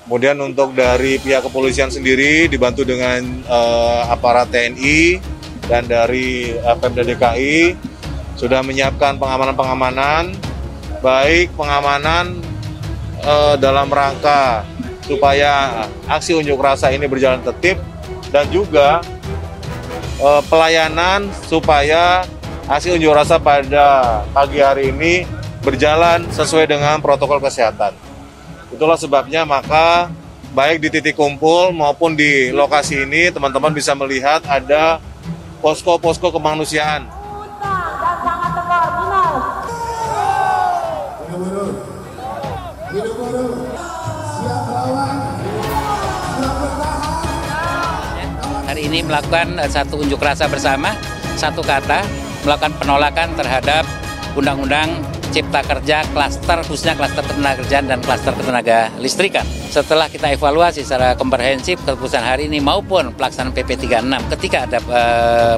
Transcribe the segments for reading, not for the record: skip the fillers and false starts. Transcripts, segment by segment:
Kemudian untuk dari pihak kepolisian sendiri dibantu dengan aparat TNI dan dari Pemda DKI sudah menyiapkan pengamanan-pengamanan, baik pengamanan dalam rangka supaya aksi unjuk rasa ini berjalan tertib dan juga pelayanan supaya aksi unjuk rasa pada pagi hari ini berjalan sesuai dengan protokol kesehatan. Itulah sebabnya maka baik di titik kumpul maupun di lokasi ini teman-teman bisa melihat ada posko-posko kemanusiaan. Hari ini melakukan satu unjuk rasa bersama, satu kata, melakukan penolakan terhadap Undang-Undang Cipta Kerja klaster, khususnya klaster ketenagakerjaan dan klaster ketenaga listrikan. Setelah kita evaluasi secara komprehensif keputusan hari ini maupun pelaksanaan PP 36, ketika ada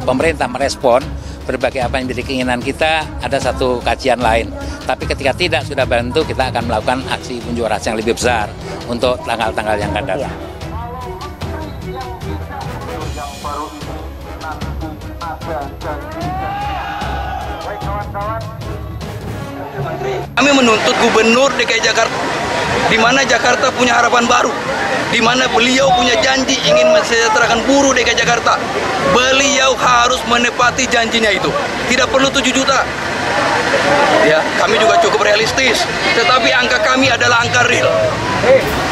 pemerintah merespon berbagai apa yang menjadi keinginan kita, ada satu kajian lain. Tapi ketika tidak sudah bantu, kita akan melakukan aksi unjuk rasa yang lebih besar untuk tanggal-tanggal yang akan datang. Kami menuntut Gubernur DKI Jakarta, di mana Jakarta punya harapan baru, di mana beliau punya janji ingin mensejahterakan buruh DKI Jakarta. Beliau harus menepati janjinya itu. Tidak perlu 7 juta. Ya, kami juga cukup realistis, tetapi angka kami adalah angka real.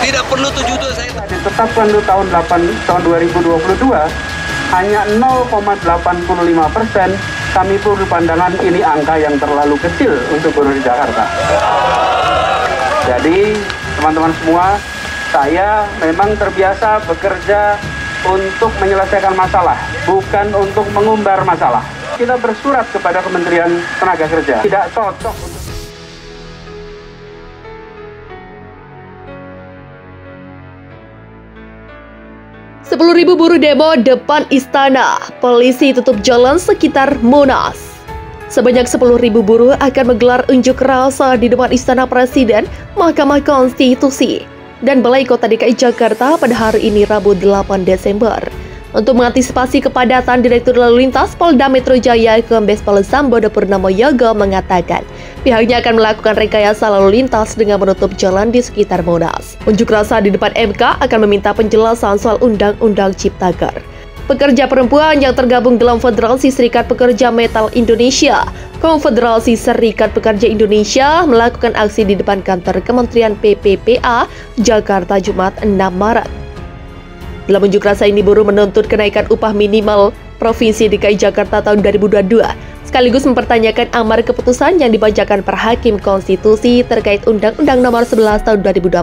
Tidak perlu 7 juta. Saya ditetapkan di tahun 2022 hanya 0,85%. Kami pun berpandangan ini angka yang terlalu kecil untuk buruh di Jakarta. Jadi teman-teman semua, saya memang terbiasa bekerja untuk menyelesaikan masalah, bukan untuk mengumbar masalah. Kita bersurat kepada Kementerian Tenaga Kerja, tidak cocok untuk 10.000 buruh demo depan istana, polisi tutup jalan sekitar Monas. Sebanyak 10.000 buruh akan menggelar unjuk rasa di depan Istana Presiden, Mahkamah Konstitusi, dan Balai Kota DKI Jakarta pada hari ini Rabu 8 Desember. Untuk mengantisipasi kepadatan, Direktur Lalu Lintas Polda Metro Jaya Kombes Pol Sambodo Purnomo Yogo mengatakan pihaknya akan melakukan rekayasa lalu lintas dengan menutup jalan di sekitar Monas. Unjuk rasa di depan MK akan meminta penjelasan soal Undang-Undang Ciptaker. Pekerja perempuan yang tergabung dalam Federasi Serikat Pekerja Metal Indonesia, Konfederasi Serikat Pekerja Indonesia melakukan aksi di depan kantor Kementerian PPPA Jakarta Jumat 6 Maret. Dalam unjuk rasa ini, buruh menuntut kenaikan upah minimal Provinsi DKI Jakarta tahun 2022, sekaligus mempertanyakan amar keputusan yang dibacakan per Hakim Konstitusi terkait Undang-Undang Nomor 11 Tahun 2020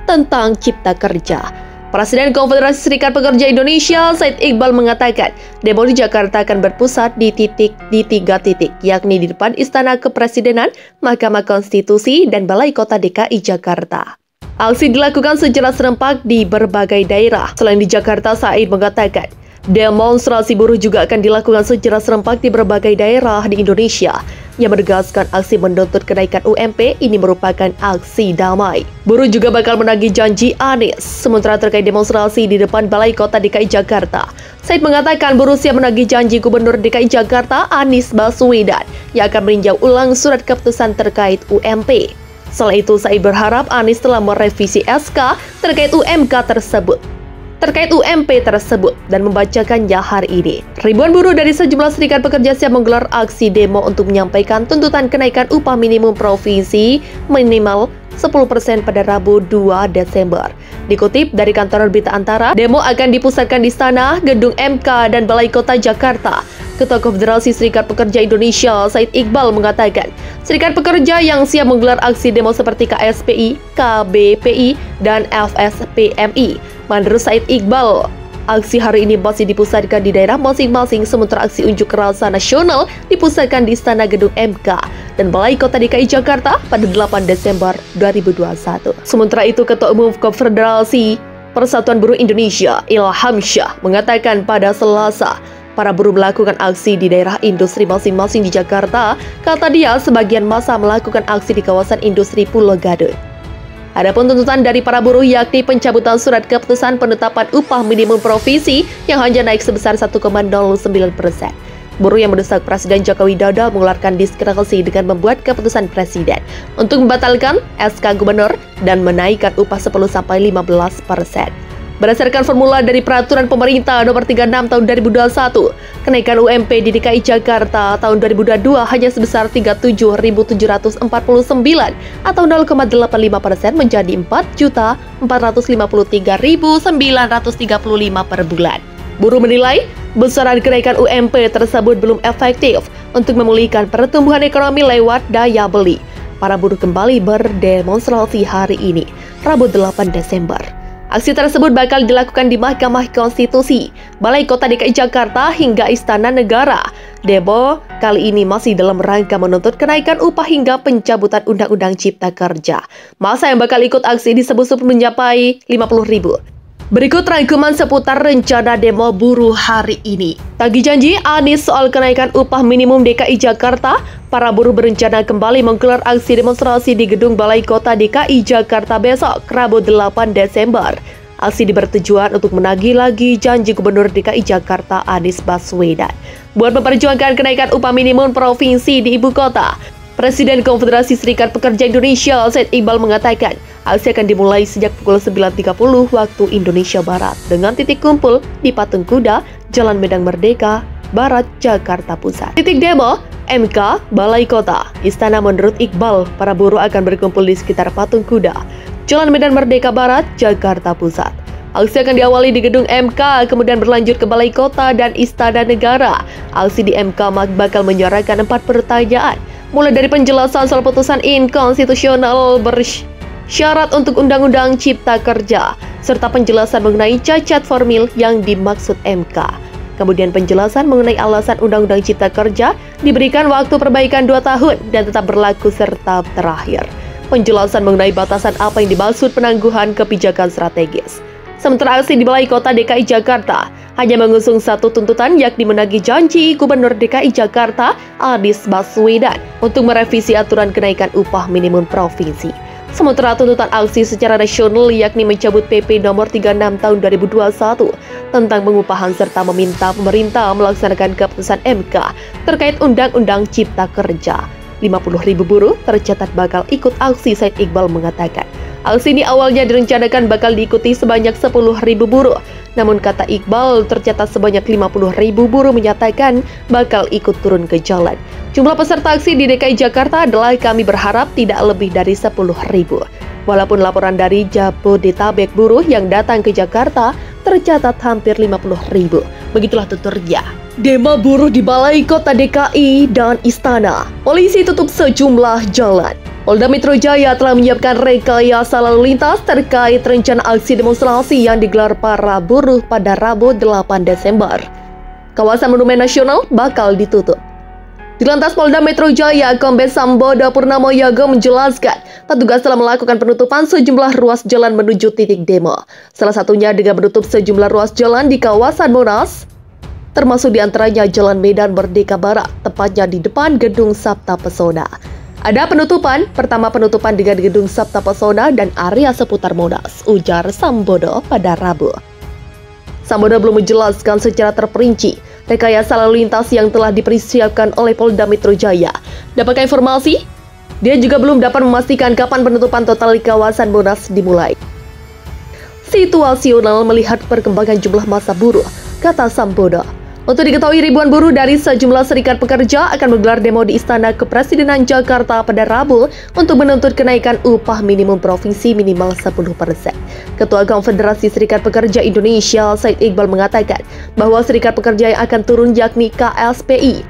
tentang Cipta Kerja. Presiden Konfederasi Serikat Pekerja Indonesia, Said Iqbal, mengatakan demo di Jakarta akan berpusat di 3 titik, yakni di depan Istana Kepresidenan, Mahkamah Konstitusi, dan Balai Kota DKI Jakarta. Aksi dilakukan secara serempak di berbagai daerah. Selain di Jakarta, Said mengatakan demonstrasi buruh juga akan dilakukan secara serempak di berbagai daerah di Indonesia. Ia menegaskan aksi menuntut kenaikan UMP ini merupakan aksi damai. Buruh juga bakal menagih janji Anies. Sementara terkait demonstrasi di depan Balai Kota DKI Jakarta, Said mengatakan buruh siap menagih janji Gubernur DKI Jakarta Anies Baswedan yang akan meninjau ulang surat keputusan terkait UMP. Selain itu, Said berharap Anies telah merevisi SK terkait UMP tersebut dan membacakannya hari ini. Ribuan buruh dari sejumlah serikat pekerja siap menggelar aksi demo untuk menyampaikan tuntutan kenaikan upah minimum provinsi minimal 10% pada Rabu 2 Desember. Dikutip dari kantor berita Antara, demo akan dipusatkan di Istana, Gedung MK, dan Balai Kota Jakarta. Ketua Konfederasi Serikat Pekerja Indonesia, Said Iqbal, mengatakan serikat pekerja yang siap menggelar aksi demo seperti KSPI, KBPI, dan FSPMI. Menurut Said Iqbal, aksi hari ini masih dipusatkan di daerah masing-masing, sementara aksi unjuk rasa nasional dipusatkan di Istana, Gedung MK, dan Balai Kota DKI Jakarta pada 8 Desember 2021. Sementara itu, Ketua Umum Konfederasi Persatuan Buruh Indonesia, Ilham Syah, mengatakan pada Selasa, para buruh melakukan aksi di daerah industri masing-masing di Jakarta. Kata dia, sebagian massa melakukan aksi di kawasan industri Pulau Gadung. Adapun tuntutan dari para buruh yakni pencabutan surat keputusan penetapan upah minimum provinsi yang hanya naik sebesar 1,09%. Buruh yang mendesak Presiden Joko Widodo mengeluarkan diskresi dengan membuat keputusan Presiden untuk membatalkan SK Gubernur dan menaikkan upah 10-15%. Berdasarkan formula dari Peraturan Pemerintah Nomor 36 Tahun 2021, kenaikan UMP di DKI Jakarta tahun 2022 hanya sebesar 37.749 atau 0,85% menjadi 4.453.935 per bulan. Buruh menilai besaran kenaikan UMP tersebut belum efektif untuk memulihkan pertumbuhan ekonomi lewat daya beli. Para buruh kembali berdemonstrasi hari ini, Rabu 8 Desember. Aksi tersebut bakal dilakukan di Mahkamah Konstitusi, Balai Kota DKI Jakarta hingga Istana Negara. Demo kali ini masih dalam rangka menuntut kenaikan upah hingga pencabutan Undang-Undang Cipta Kerja. Masa yang bakal ikut aksi disebut-sebut mencapai 50.000. Berikut rangkuman seputar rencana demo buruh hari ini. Tagih janji Anies soal kenaikan upah minimum DKI Jakarta, para buruh berencana kembali menggelar aksi demonstrasi di Gedung Balai Kota DKI Jakarta besok, Rabu 8 Desember. Aksi bertujuan untuk menagih lagi janji Gubernur DKI Jakarta Anies Baswedan buat memperjuangkan kenaikan upah minimum provinsi di ibu kota. Presiden Konfederasi Serikat Pekerja Indonesia Said Iqbal mengatakan aksi akan dimulai sejak pukul 9.30 waktu Indonesia Barat dengan titik kumpul di Patung Kuda, Jalan Medan Merdeka Barat, Jakarta Pusat. Titik demo MK, Balai Kota, Istana. Menurut Iqbal, para buruh akan berkumpul di sekitar Patung Kuda, Jalan Medan Merdeka Barat, Jakarta Pusat. Aksi akan diawali di gedung MK, kemudian berlanjut ke Balai Kota dan Istana Negara. Aksi di MK bakal menyuarakan 4 pertanyaan, mulai dari penjelasan soal putusan inkonstitusional bersyarat untuk Undang-Undang Cipta Kerja, serta penjelasan mengenai cacat formil yang dimaksud MK. Kemudian penjelasan mengenai alasan Undang-Undang Cipta Kerja diberikan waktu perbaikan 2 tahun dan tetap berlaku, serta terakhir penjelasan mengenai batasan apa yang dimaksud penangguhan kebijakan strategis. Sementara aksi di Balai Kota DKI Jakarta hanya mengusung satu tuntutan, yakni menagih janji Gubernur DKI Jakarta Anies Baswedan untuk merevisi aturan kenaikan upah minimum provinsi. Sementara tuntutan aksi secara nasional yakni mencabut PP Nomor 36 Tahun 2021 tentang pengupahan serta meminta pemerintah melaksanakan keputusan MK terkait Undang-Undang Cipta Kerja. 50.000 buruh tercatat bakal ikut aksi, Said Iqbal mengatakan. Aksi ini awalnya direncanakan bakal diikuti sebanyak 10.000 buruh. Namun kata Iqbal, tercatat sebanyak 50.000 buruh menyatakan bakal ikut turun ke jalan. Jumlah peserta aksi di DKI Jakarta adalah kami berharap tidak lebih dari 10.000. Walaupun laporan dari Jabodetabek buruh yang datang ke Jakarta tercatat hampir 50.000. Begitulah tuturnya. Demo buruh di Balai Kota DKI dan Istana. Polisi tutup sejumlah jalan. Polda Metro Jaya telah menyiapkan rekayasa lalu lintas terkait rencana aksi demonstrasi yang digelar para buruh pada Rabu 8 Desember. Kawasan Monumen Nasional bakal ditutup. Di Lantas Polda Metro Jaya, Kombes Sambodo Purnomo Yogo menjelaskan, petugas telah melakukan penutupan sejumlah ruas jalan menuju titik demo. Salah satunya dengan menutup sejumlah ruas jalan di kawasan Monas, termasuk diantaranya Jalan Medan Merdeka Barat, tepatnya di depan Gedung Sabta Pesona. Ada penutupan, pertama penutupan dengan Gedung Sabta Pesona dan area seputar Monas, ujar Sambodo pada Rabu. Sambodo belum menjelaskan secara terperinci rekayasa lalu lintas yang telah dipersiapkan oleh Polda Metro Jaya. Dapatkan informasi? Dia juga belum dapat memastikan kapan penutupan total di kawasan Monas dimulai. Situasional melihat perkembangan jumlah massa buruh, kata Sambodo. Untuk diketahui, ribuan buruh dari sejumlah serikat pekerja akan menggelar demo di Istana Kepresidenan Jakarta pada Rabu untuk menuntut kenaikan upah minimum provinsi minimal 10%. Ketua Konfederasi Serikat Pekerja Indonesia, Said Iqbal mengatakan bahwa serikat pekerja yang akan turun yakni KSPI,